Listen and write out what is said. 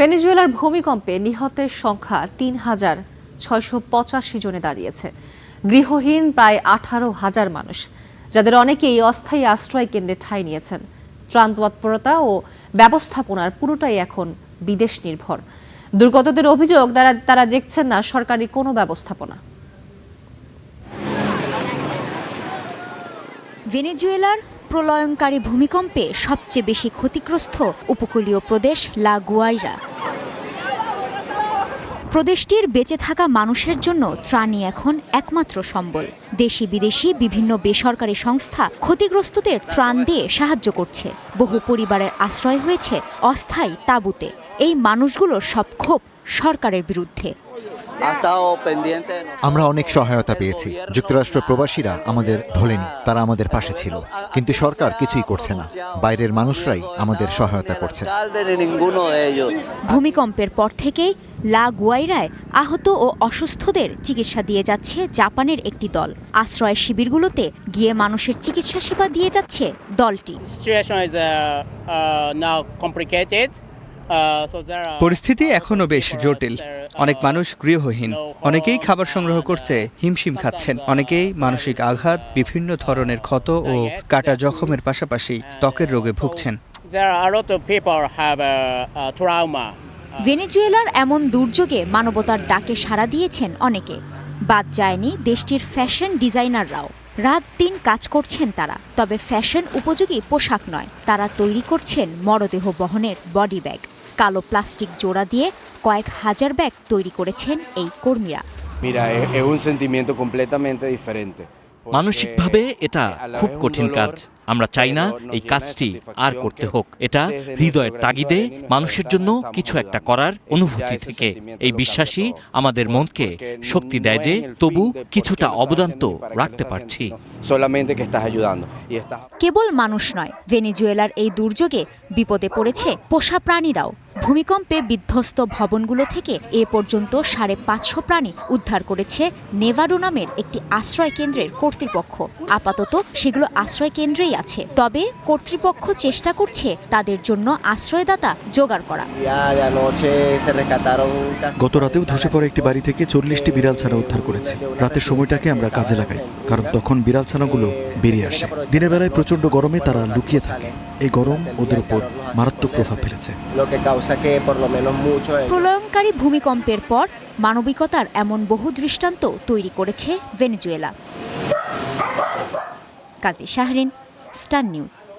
ভেনেজুয়েলার ভূমিকম্পে নিহতের সংখ্যা ৩,৬৮৫ জনে দাঁড়িয়েছে। গৃহহীন প্রায় ১৮,০০০ মানুষ, যাদের অনেকেই অস্থায়ী আশ্রয় কেন্দ্রে ঠাঁই নিয়েছেন। ত্রাণ তৎপরতা ও ব্যবস্থাপনার পুরোটাই এখন বিদেশ নির্ভর। দুর্গতদের অভিযোগ তারা দেখছেন না সরকারি কোনো ব্যবস্থাপনা। ভেনেজুয়েলার প্রলয়ঙ্কারী ভূমিকম্পে সবচেয়ে বেশি ক্ষতিগ্রস্ত উপকূলীয় প্রদেশ লা গুয়াইরা। প্রদেশটির বেঁচে থাকা মানুষের জন্য ত্রাণই এখন একমাত্র সম্বল। দেশি বিদেশি বিভিন্ন বেসরকারি সংস্থা ক্ষতিগ্রস্তদের ত্রাণ দিয়ে সাহায্য করছে। বহু পরিবারের আশ্রয় হয়েছে অস্থায়ী তাঁবুতে। এই মানুষগুলোর সব ক্ষোভ সরকারের বিরুদ্ধে। আমরা অনেক সহায়তা পেয়েছি। যুক্তরাষ্ট্র প্রবাসীরা আমাদের ভোলেনি, তারা আমাদের পাশে ছিল, কিন্তু সরকার কিছুই করছে না। বাইরের মানুষরাই আমাদের সহায়তা করছে। ভূমিকম্পের পর থেকেই লা গুয়াইরায় আহত ও অসুস্থদের চিকিৎসা দিয়ে যাচ্ছে জাপানের একটি দল। আশ্রয় শিবিরগুলোতে গিয়ে মানুষের চিকিৎসা সেবা দিয়ে যাচ্ছে দলটি। পরিস্থিতি এখনো বেশ জটিল। অনেক মানুষ গৃহহীন, অনেকেই খাবার সংগ্রহ করতে হিমশিম খাচ্ছেন। অনেকেই মানসিক আঘাত, বিভিন্ন ধরনের ক্ষত ও কাটা জখমের পাশাপাশি ত্বকের রোগে ভুগছেন। ভেনেজুয়েলার এমন দুর্যোগে মানবতার ডাকে সাড়া দিয়েছেন অনেকে। বাদ যায়নি দেশটির ফ্যাশন ডিজাইনাররাও। রাত দিন কাজ করছেন তারা। তবে ফ্যাশন উপযোগী পোশাক নয়, তারা তৈরি করছেন মরদেহ বহনের বডি ব্যাগ। কালো প্লাস্টিক জোড়া দিয়ে কয়েক হাজার ব্যাগ তৈরি করেছেন এই কর্মীরা। মানসিকভাবে এটা খুব কঠিন কাজ। আমরা চাই না এই কাজটি আর করতে হোক। এটা হৃদয়ের তাগিদে মানুষের জন্য কিছু একটা করার অনুভূতি থেকে এই বিশ্বাসই আমাদের মনকে শক্তি দেয় যে তবু কিছুটা অবদান তো রাখতে পারছি। কেবল মানুষ নয়, ভেনেজুয়েলার এই দুর্যোগে বিপদে পড়েছে পোষা প্রাণীরাও। ভূমিকম্পে বিধ্বস্ত ভবনগুলো থেকে এ পর্যন্ত ৫৫০ প্রাণী উদ্ধার করেছে নেভাডো নামের একটি আশ্রয় কেন্দ্রের কর্তৃপক্ষ। আপাতত সেগুলো আশ্রয় কেন্দ্রেই আছে, তবে কর্তৃপক্ষ চেষ্টা করছে তাদের জন্য আশ্রয়দাতা জোগাড় করা। গত রাতেও ধসে পড়া একটি বাড়ি থেকে ৪০টি বিড়াল ছানা উদ্ধার করেছে। রাতের সময়টাকে আমরা কাজে লাগাই, কারণ তখন বিড়াল ছানাগুলো বেরিয়ে আসে। দিনের বেলায় প্রচন্ড গরমে তারা লুকিয়ে থাকে। এই গরম ওদের উপর মারাত্মক প্রভাব ফেলেছে। প্রলয়ঙ্কারী ভূমিকম্পের পর মানবিকতার এমন বহু দৃষ্টান্ত তৈরি করেছে ভেনেজুয়েলা। কাজী শাহরিন, স্টার নিউজ।